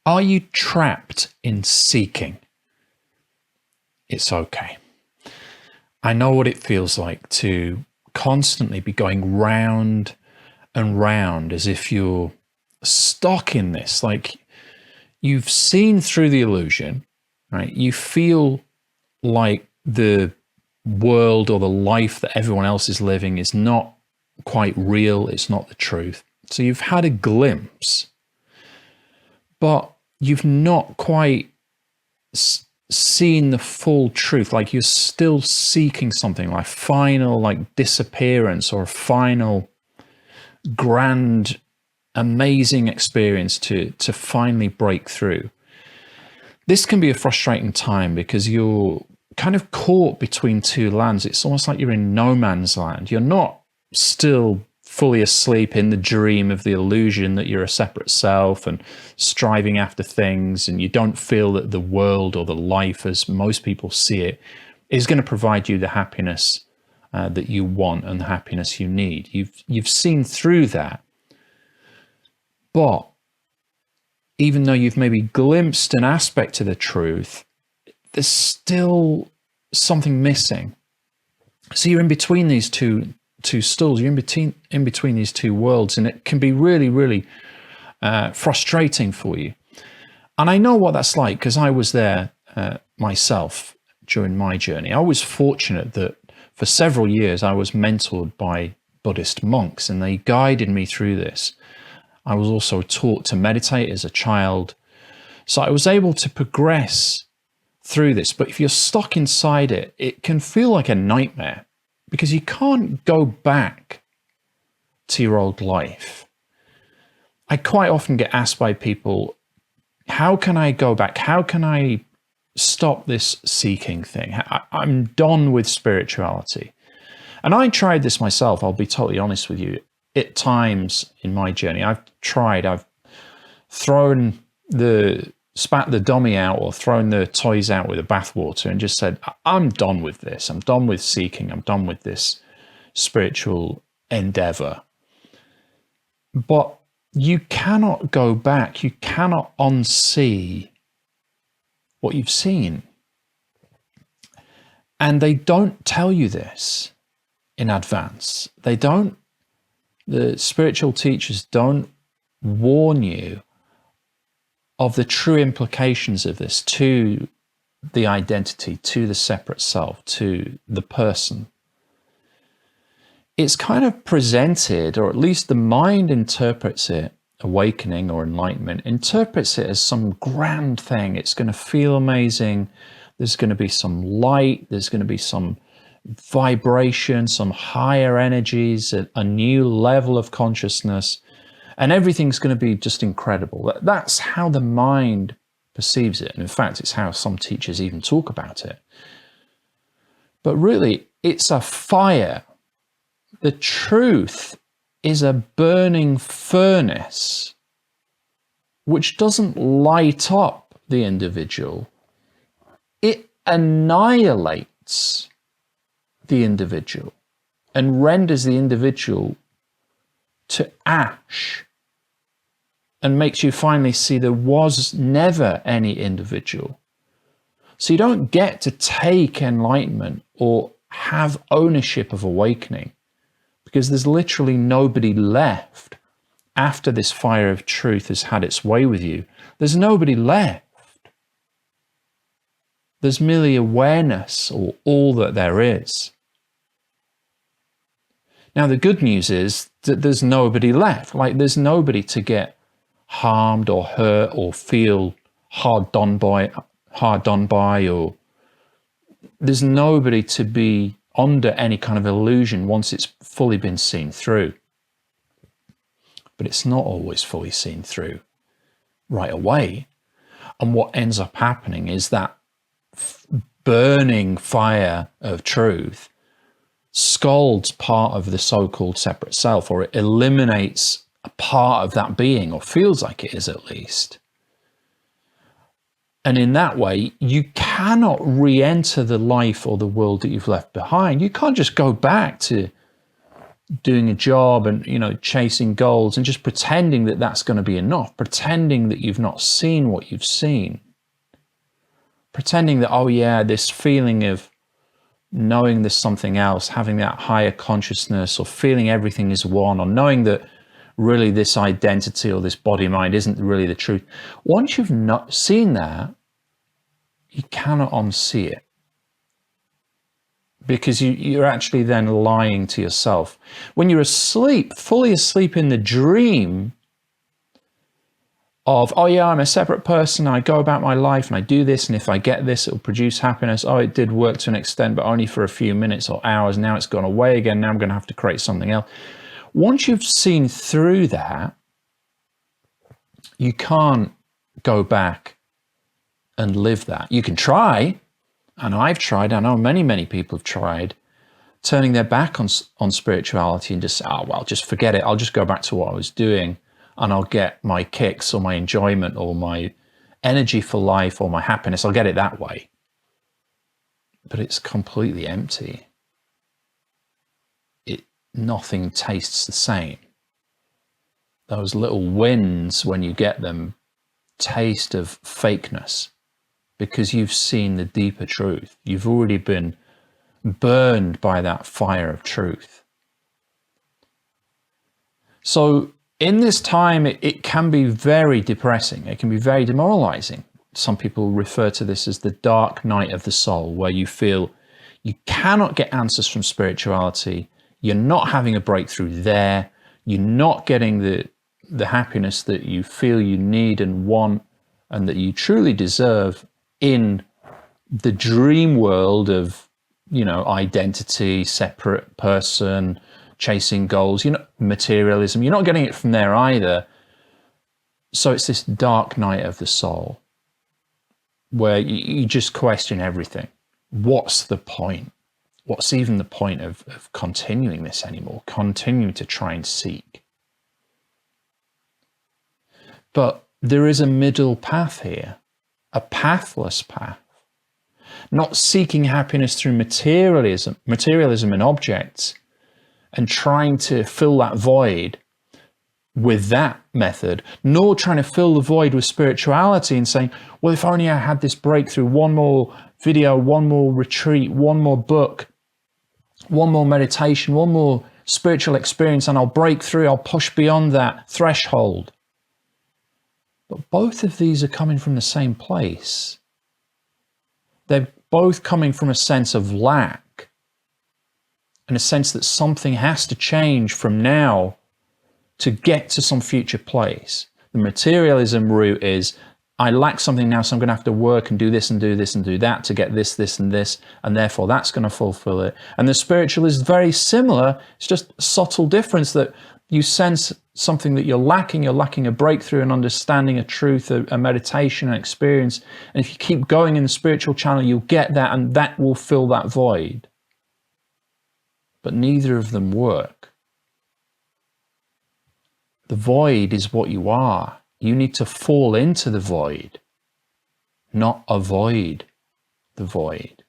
Are you trapped in seeking? It's okay. I know what it feels like to constantly be going round and round as if you're stuck in this. Like, you've seen through the illusion, right? You feel like the world or the life that everyone else is living is not quite real. It's not the truth. So you've had a glimpse, but you've not quite seen the full truth. Like, you're still seeking something like final, like disappearance, or a final grand amazing experience to finally break through. This can be a frustrating time because you're kind of caught between two lands. It's almost like you're in no man's land. You're not still fully asleep in the dream of the illusion that you're a separate self and striving after things, and you don't feel that the world or the life as most people see it is going to provide you the happiness that you want and the happiness you need. You've seen through that. But even though you've maybe glimpsed an aspect of the truth, there's still something missing. So you're in between these two stools. You're in between these two worlds, and it can be really, really frustrating for you. And I know what that's like because I was there myself during my journey. I was fortunate that for several years I was mentored by Buddhist monks, and they guided me through this. I was also taught to meditate as a child. So I was able to progress through this. But if you're stuck inside it, it can feel like a nightmare because you can't go back to your old life. I quite often get asked by people, how can I go back? How can I stop this seeking thing? I'm done with spirituality. And I tried this myself, I'll be totally honest with you. At times in my journey, I've spat the dummy out or thrown the toys out with the bathwater and just said, I'm done with this. I'm done with seeking. I'm done with this spiritual endeavor. But you cannot go back. You cannot unsee what you've seen. And they don't tell you this in advance. The spiritual teachers don't warn you of the true implications of this to the identity, to the separate self, to the person. It's kind of presented, or at least the mind interprets it, awakening or enlightenment, interprets it as some grand thing. It's going to feel amazing. There's going to be some light. There's going to be some vibration, some higher energies, a new level of consciousness, and everything's going to be just incredible. That's how the mind perceives it. And in fact, it's how some teachers even talk about it. But really, it's a fire. The truth is a burning furnace which doesn't light up the individual. It annihilates the individual and renders the individual to ash and makes you finally see there was never any individual. So you don't get to take enlightenment or have ownership of awakening because there's literally nobody left after this fire of truth has had its way with you. There's nobody left. There's merely awareness, or all that there is. Now, the good news is that there's nobody left. Like, there's nobody to get harmed or hurt or feel hard done by, or there's nobody to be under any kind of illusion once it's fully been seen through. But it's not always fully seen through right away. And what ends up happening is that burning fire of truth scalds part of the so-called separate self, or it eliminates a part of that being, or feels like it is at least. And in that way, you cannot re-enter the life or the world that you've left behind. You can't just go back to doing a job and, chasing goals and just pretending that that's going to be enough, pretending that you've not seen what you've seen, pretending that, oh yeah, this feeling of knowing there's something else, having that higher consciousness, or feeling everything is one, or knowing that really this identity or this body mind isn't really the truth. Once you've not seen that, you cannot unsee it, because you're actually then lying to yourself. When you're asleep, fully asleep in the dream of, oh yeah, I'm a separate person, I go about my life and I do this, and if I get this, it'll produce happiness. Oh, it did work to an extent, but only for a few minutes or hours. Now it's gone away again. Now I'm going to have to create something else. Once you've seen through that, you can't go back and live that. You can try, and I've tried, I know many people have tried, turning their back on spirituality and just say, oh, well, just forget it. I'll just go back to what I was doing, and I'll get my kicks or my enjoyment or my energy for life or my happiness. I'll get it that way. But it's completely empty. Nothing tastes the same. Those little wins, when you get them, taste of fakeness, because you've seen the deeper truth. You've already been burned by that fire of truth. So in this time, it can be very depressing. It can be very demoralizing. Some people refer to this as the dark night of the soul, where you feel you cannot get answers from spirituality. You're not having a breakthrough there. You're not getting the happiness that you feel you need and want, and that you truly deserve in the dream world of, identity, separate person, chasing goals, materialism. You're not getting it from there either. So it's this dark night of the soul where you just question everything. What's the point? What's even the point of continuing this anymore? Continuing to try and seek. But there is a middle path here, a pathless path. Not seeking happiness through materialism and objects, and trying to fill that void with that method, nor trying to fill the void with spirituality and saying, well, if only I had this breakthrough, one more video, one more retreat, one more book, one more meditation, one more spiritual experience, and I'll break through, I'll push beyond that threshold. But both of these are coming from the same place. They're both coming from a sense of lack, and a sense that something has to change from now to get to some future place. The materialism route is, I lack something now, so I'm going to have to work and do this and do this and do that to get this, this and this, and therefore that's going to fulfill it. And the spiritual is very similar. It's just a subtle difference that you sense something that you're lacking a breakthrough, an understanding, a truth, a meditation, an experience. And if you keep going in the spiritual channel, you'll get that, and that will fill that void. But neither of them work. The void is what you are. You need to fall into the void, not avoid the void.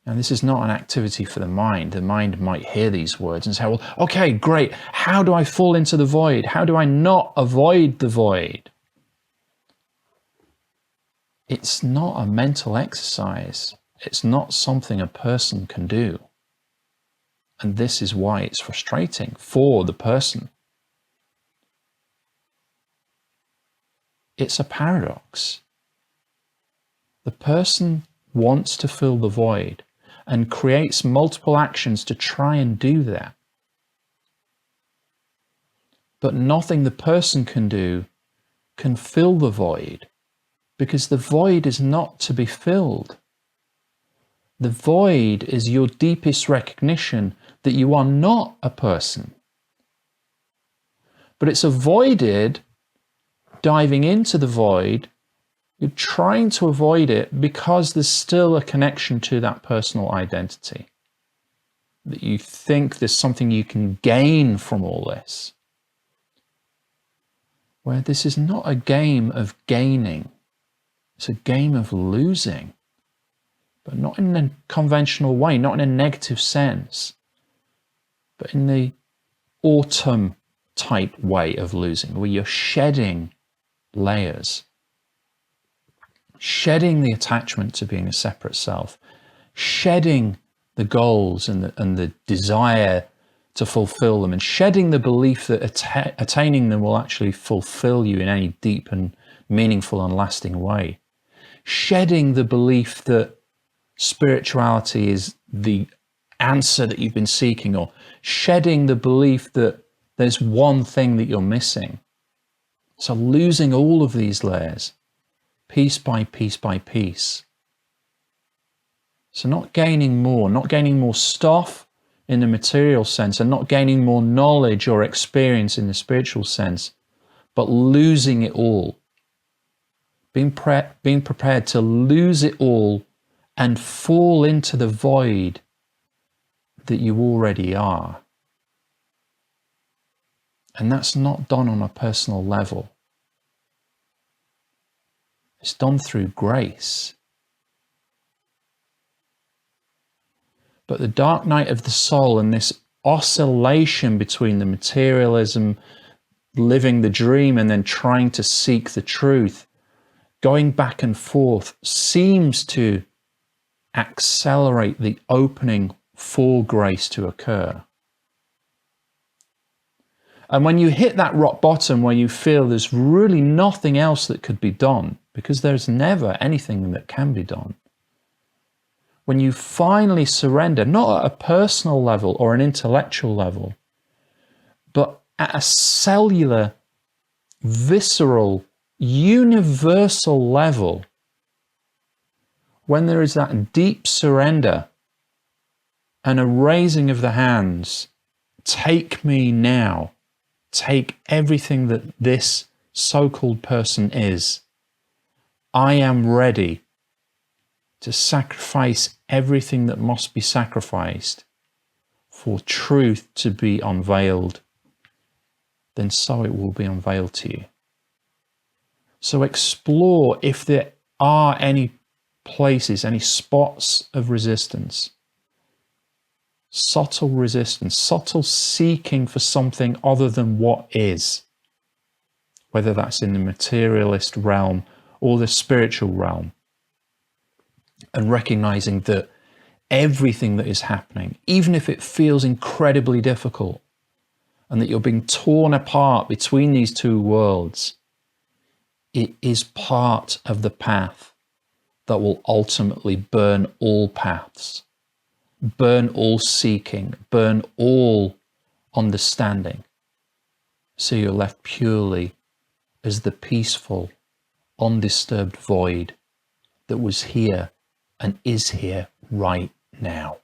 And this is not an activity for the mind. The mind might hear these words and say, well, okay, great. How do I fall into the void? How do I not avoid the void? It's not a mental exercise. It's not something a person can do. And this is why it's frustrating for the person. It's a paradox. The person wants to fill the void and creates multiple actions to try and do that. But nothing the person can do can fill the void, because the void is not to be filled. The void is your deepest recognition that you are not a person. But it's avoided diving into the void. You're trying to avoid it because there's still a connection to that personal identity. That you think there's something you can gain from all this. Where this is not a game of gaining. It's a game of losing. but not in a conventional way, not in a negative sense, but in the autumn type way of losing, where you're shedding layers, shedding the attachment to being a separate self, shedding the goals and the desire to fulfill them, and shedding the belief that attaining them will actually fulfill you in any deep and meaningful and lasting way. Shedding the belief that spirituality is the answer that you've been seeking, or shedding the belief that there's one thing that you're missing. So losing all of these layers, piece by piece by piece. So not gaining more stuff in the material sense, and not gaining more knowledge or experience in the spiritual sense, but losing it all. Being prepared to lose it all and fall into the void that you already are. And that's not done on a personal level. It's done through grace. But the dark night of the soul and this oscillation between the materialism, living the dream, and then trying to seek the truth, going back and forth, seems to accelerate the opening for grace to occur. And when you hit that rock bottom where you feel there's really nothing else that could be done, because there's never anything that can be done, when you finally surrender, not at a personal level or an intellectual level, but at a cellular, visceral, universal level, when there is that deep surrender and a raising of the hands, take me now, take everything that this so-called person is. I am ready to sacrifice everything that must be sacrificed for truth to be unveiled, then so it will be unveiled to you. So explore if there are any places, any spots of resistance, subtle resistance, subtle seeking for something other than what is, whether that's in the materialist realm or the spiritual realm, and recognizing that everything that is happening, even if it feels incredibly difficult, and that you're being torn apart between these two worlds, it is part of the path that will ultimately burn all paths, burn all seeking, burn all understanding. So you're left purely as the peaceful, undisturbed void that was here and is here right now.